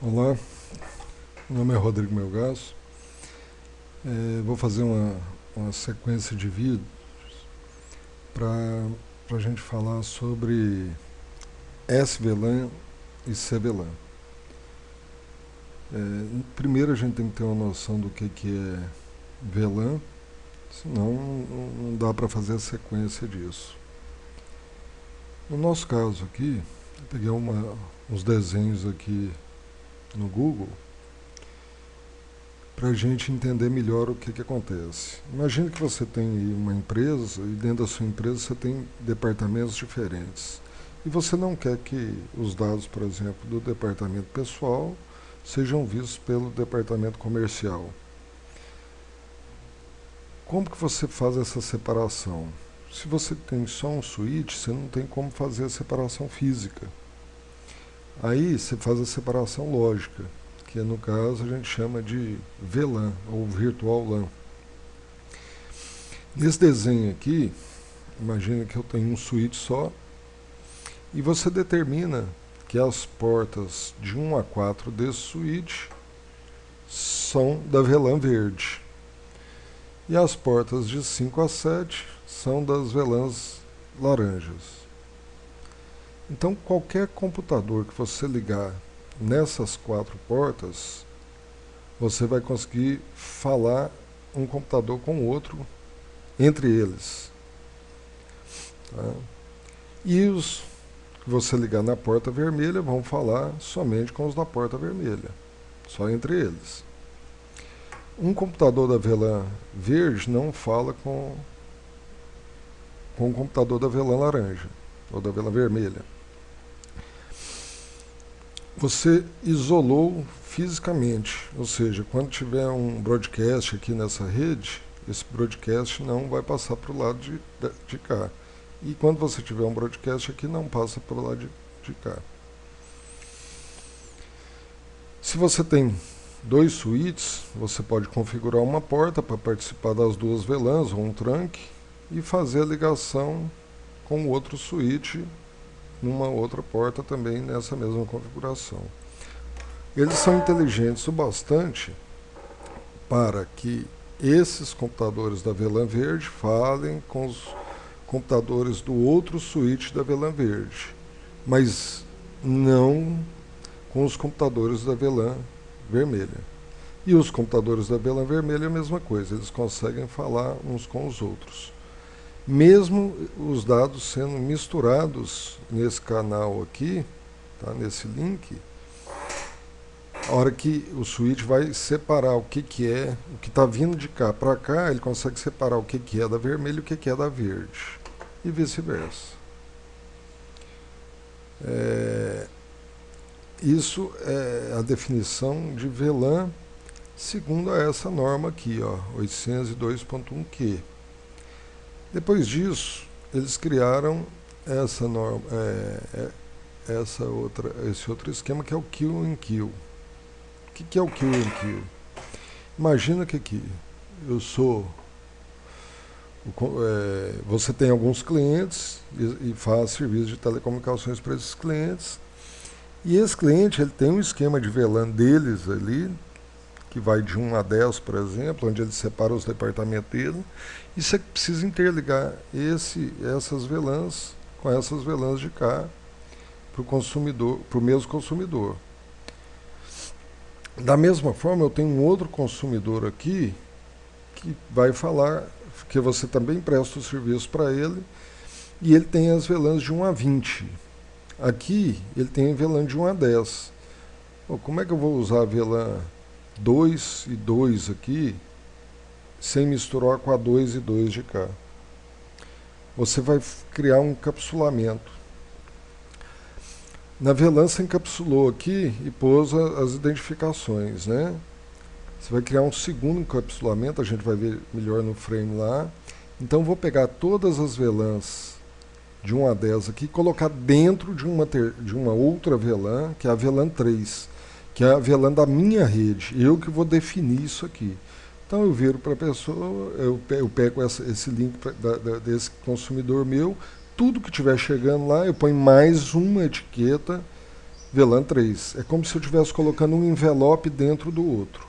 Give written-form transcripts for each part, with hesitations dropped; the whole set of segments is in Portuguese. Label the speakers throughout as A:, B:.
A: Olá, meu nome é Rodrigo Melgaço. Vou fazer uma sequência de vídeos para a gente falar sobre SVLAN e CVLAN. Primeiro a gente tem que ter uma noção do que é VLAN, senão não dá para fazer a sequência disso. No nosso caso aqui, eu peguei uns desenhos aqui no Google para a gente entender melhor o que acontece. Imagine que você tem uma empresa e dentro da sua empresa você tem departamentos diferentes. E você não quer que os dados, por exemplo, do departamento pessoal sejam vistos pelo departamento comercial. Como que você faz essa separação? Se você tem só um switch, você não tem como fazer a separação física. Aí você faz a separação lógica, que no caso a gente chama de VLAN ou Virtual LAN. Nesse desenho aqui, imagine que eu tenho um switch só e você determina que as portas de 1 a 4 desse switch são da VLAN verde e as portas de 5 a 7 são das VLANs laranjas. Então qualquer computador que você ligar nessas 4 portas, você vai conseguir falar um computador com o outro entre eles. Tá? E os que você ligar na porta vermelha vão falar somente com os da porta vermelha, só entre eles. Um computador da VLAN verde não fala com o computador da VLAN laranja ou da VLAN vermelha. Você isolou fisicamente, ou seja, quando tiver um broadcast aqui nessa rede, esse broadcast não vai passar para o lado de cá. E quando você tiver um broadcast aqui, não passa para o lado de cá. Se você tem 2 switches, você pode configurar uma porta para participar das 2 VLANs ou um trunk e fazer a ligação com o outro switch numa outra porta também nessa mesma configuração. Eles são inteligentes o bastante para que esses computadores da VLAN verde falem com os computadores do outro switch da VLAN verde, mas não com os computadores da VLAN vermelha. E os computadores da VLAN vermelha é a mesma coisa, eles conseguem falar uns com os outros. Mesmo os dados sendo misturados nesse canal aqui, tá, nesse link, a hora que o switch vai separar o que é, o que está vindo de cá para cá, ele consegue separar o que é da vermelha e o que é da verde, e vice-versa. Isso é a definição de VLAN segundo essa norma aqui, 802.1q. Depois disso, eles criaram essa norma, esse outro esquema que é o Kill and Kill. O que é o Kill and Kill? Imagina que aqui eu sou, você tem alguns clientes e faz serviço de telecomunicações para esses clientes. E esse cliente ele tem um esquema de VLAN deles ali, que vai de 1 a 10, por exemplo, onde ele separa os departamentos dele, e você precisa interligar essas VLANs com essas VLANs de cá para o mesmo consumidor. Da mesma forma, eu tenho um outro consumidor aqui que vai falar que você também presta o serviço para ele, e ele tem as VLANs de 1 a 20. Aqui ele tem a VLAN de 1 a 10. Bom, como é que eu vou usar a VLAN 2 e 2 aqui sem misturar com a 2 e 2 de cá? Você vai criar um encapsulamento. Na VLAN você encapsulou aqui e pôs as identificações, né? Você vai criar um segundo encapsulamento, a gente vai ver melhor no frame lá. Então vou pegar todas as VLANs de 1 a 10 aqui e colocar dentro de uma outra VLAN, que é a VLAN 3, que é a VLAN da minha rede. Eu que vou definir isso aqui. Então eu viro para a pessoa, eu pego esse link desse consumidor meu, tudo que estiver chegando lá, eu ponho mais uma etiqueta VLAN 3. É como se eu estivesse colocando um envelope dentro do outro.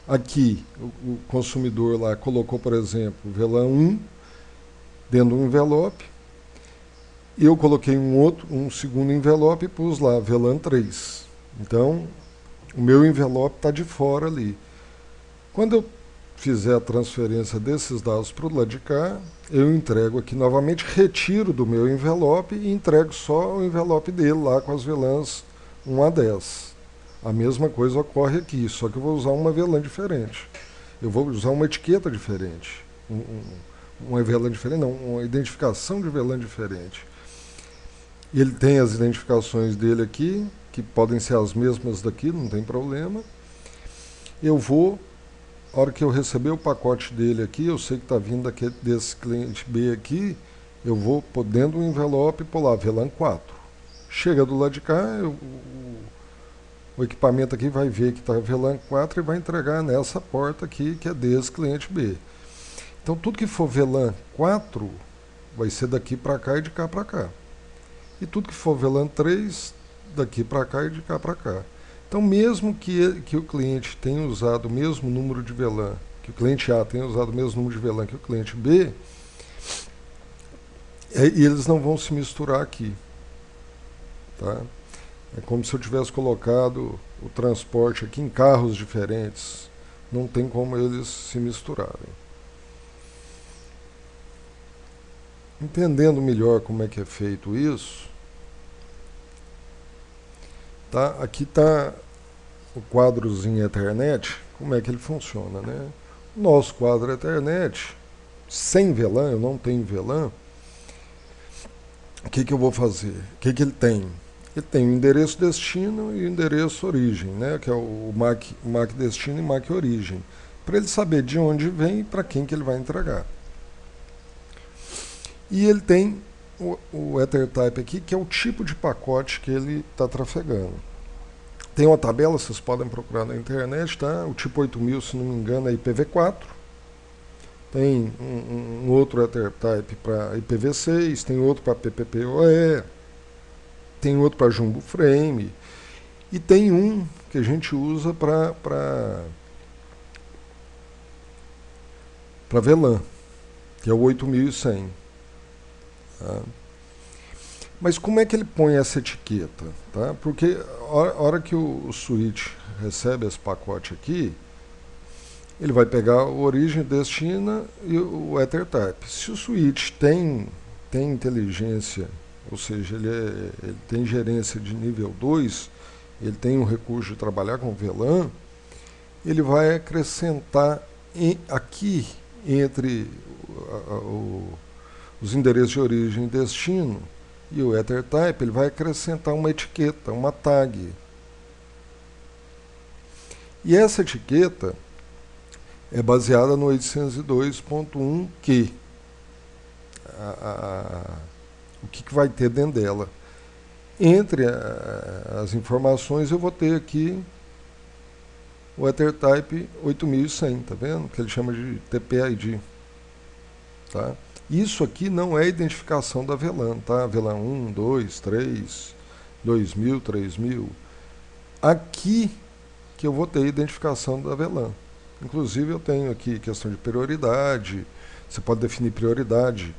A: Aqui, o consumidor lá colocou, por exemplo, VLAN 1 dentro de um envelope. Eu coloquei um segundo envelope e pus lá VLAN 3. Então, o meu envelope está de fora ali. Quando eu fizer a transferência desses dados para o lado de cá, eu entrego aqui novamente, retiro do meu envelope e entrego só o envelope dele lá com as VLANs 1 a 10. A mesma coisa ocorre aqui, só que eu vou usar uma VLAN diferente. Eu vou usar uma etiqueta diferente. Uma VLAN diferente, não, uma identificação de VLAN diferente. Ele tem as identificações dele aqui, que podem ser as mesmas daqui, não tem problema. Eu vou, a hora que eu receber o pacote dele aqui, eu sei que está vindo desse cliente B aqui, eu vou pôr dentro do envelope e pôr lá VLAN 4. Chega do lado de cá, o equipamento aqui vai ver que está VLAN 4 e vai entregar nessa porta aqui, que é desse cliente B. Então tudo que for VLAN 4 vai ser daqui para cá e de cá para cá. E tudo que for VLAN 3, daqui para cá e de cá para cá. Então, mesmo que o cliente tenha usado o mesmo número de VLAN, que o cliente A tenha usado o mesmo número de VLAN que o cliente B, eles não vão se misturar aqui. Tá? É como se eu tivesse colocado o transporte aqui em carros diferentes. Não tem como eles se misturarem. Entendendo melhor como é que é feito isso, tá? Aqui está o quadrozinho Ethernet, como é que ele funciona, né? O nosso quadro Ethernet, sem VLAN, eu não tenho VLAN, o que eu vou fazer? O que ele tem? Ele tem o endereço destino e o endereço origem, né? Que é o MAC destino e MAC origem, para ele saber de onde vem e para quem que ele vai entregar. E ele tem o EtherType aqui, que é o tipo de pacote que ele está trafegando. Tem uma tabela, vocês podem procurar na internet, tá? O tipo 8000, se não me engano, é IPv4. Tem um outro EtherType para IPv6, tem outro para PPPoE, tem outro para Jumbo Frame, e tem um que a gente usa para VLAN, que é o 8100. Tá? Mas como é que ele põe essa etiqueta? Tá? Porque a hora que o switch recebe esse pacote aqui, ele vai pegar o origem, destino e o EtherType. Se o switch tem inteligência, ou seja, ele tem gerência de nível 2, ele tem um recurso de trabalhar com VLAN, ele vai acrescentar aqui entre os endereços de origem e destino e o EtherType, ele vai acrescentar uma etiqueta, uma tag. E essa etiqueta é baseada no 802.1q. O que vai ter dentro dela? Entre as informações eu vou ter aqui o EtherType 8100, tá vendo? Que ele chama de TPID. Tá? Isso aqui não é identificação da VLAN, tá? VLAN 1, 2, 3, 2000, 3000. Aqui que eu vou ter a identificação da VLAN. Inclusive eu tenho aqui questão de prioridade, você pode definir prioridade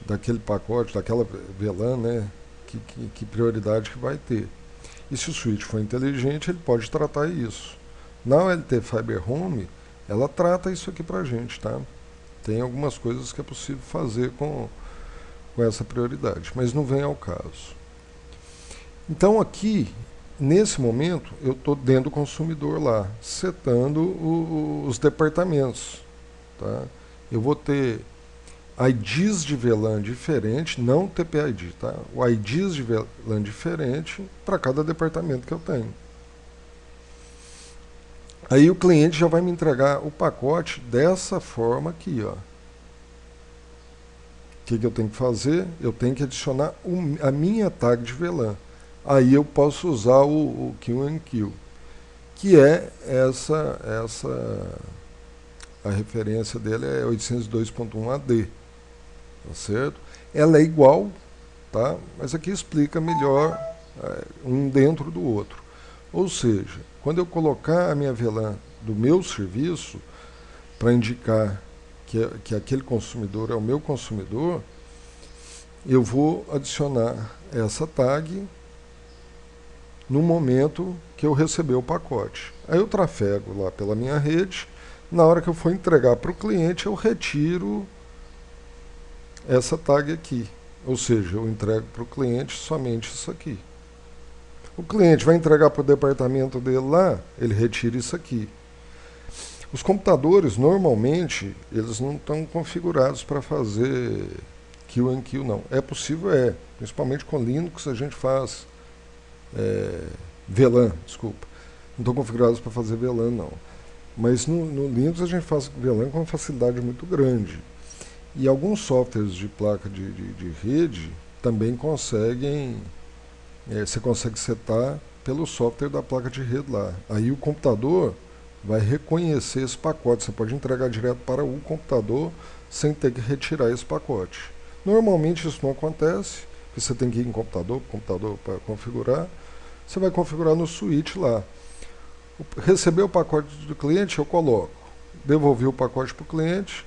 A: daquele pacote, daquela VLAN, né? Que prioridade que vai ter. E se o switch for inteligente, ele pode tratar isso. Na OLT Fiber Home, ela trata isso aqui pra gente, tá? Tem algumas coisas que é possível fazer com essa prioridade, mas não vem ao caso. Então aqui, nesse momento, eu estou dentro do consumidor lá, setando os departamentos. Tá? Eu vou ter IDs de VLAN diferente, não TPID, tá? O IDs de VLAN diferente para cada departamento que eu tenho. Aí o cliente já vai me entregar o pacote dessa forma aqui, ó. O que eu tenho que fazer? Eu tenho que adicionar a minha tag de VLAN. Aí eu posso usar o Q&Q, que é a referência dele é 802.1AD, tá certo? Ela é igual, tá? Mas aqui explica melhor um dentro do outro. Ou seja, quando eu colocar a minha VLAN do meu serviço para indicar que aquele consumidor é o meu consumidor, eu vou adicionar essa tag no momento que eu receber o pacote. Aí eu trafego lá pela minha rede, na hora que eu for entregar para o cliente, eu retiro essa tag aqui. Ou seja, eu entrego para o cliente somente isso aqui. O cliente vai entregar para o departamento dele lá, ele retira isso aqui. Os computadores, normalmente, eles não estão configurados para fazer kill and kill, não. É possível, principalmente com Linux a gente faz VLAN, desculpa. Não estão configurados para fazer VLAN, não. Mas no Linux a gente faz VLAN com uma facilidade muito grande. E alguns softwares de placa de rede também conseguem, você consegue setar pelo software da placa de rede lá. Aí o computador vai reconhecer esse pacote. Você pode entregar direto para o computador sem ter que retirar esse pacote. Normalmente isso não acontece, porque você tem que ir em computador para configurar. Você vai configurar no switch lá. Receber o pacote do cliente, eu coloco. Devolvi o pacote para o cliente.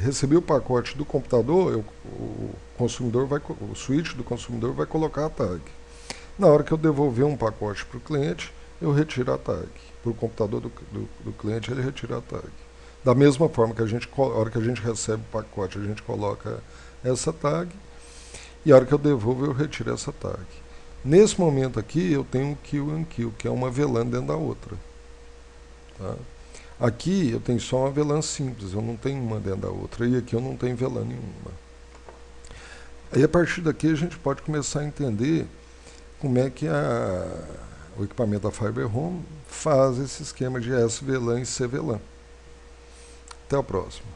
A: Recebi o pacote do computador, o switch do consumidor vai colocar a tag. Na hora que eu devolver um pacote para o cliente, eu retiro a tag. Para o computador do cliente, ele retira a tag. Da mesma forma que a hora que a gente recebe o pacote, a gente coloca essa tag, e a hora que eu devolvo, eu retiro essa tag. Nesse momento aqui, eu tenho um kill and kill, que é uma VLAN dentro da outra. Tá? Aqui eu tenho só uma VLAN simples, eu não tenho uma dentro da outra, e aqui eu não tenho VLAN nenhuma. Aí a partir daqui a gente pode começar a entender como é que o equipamento da Fiber Home faz esse esquema de SVLAN e CVLAN. Até a próxima.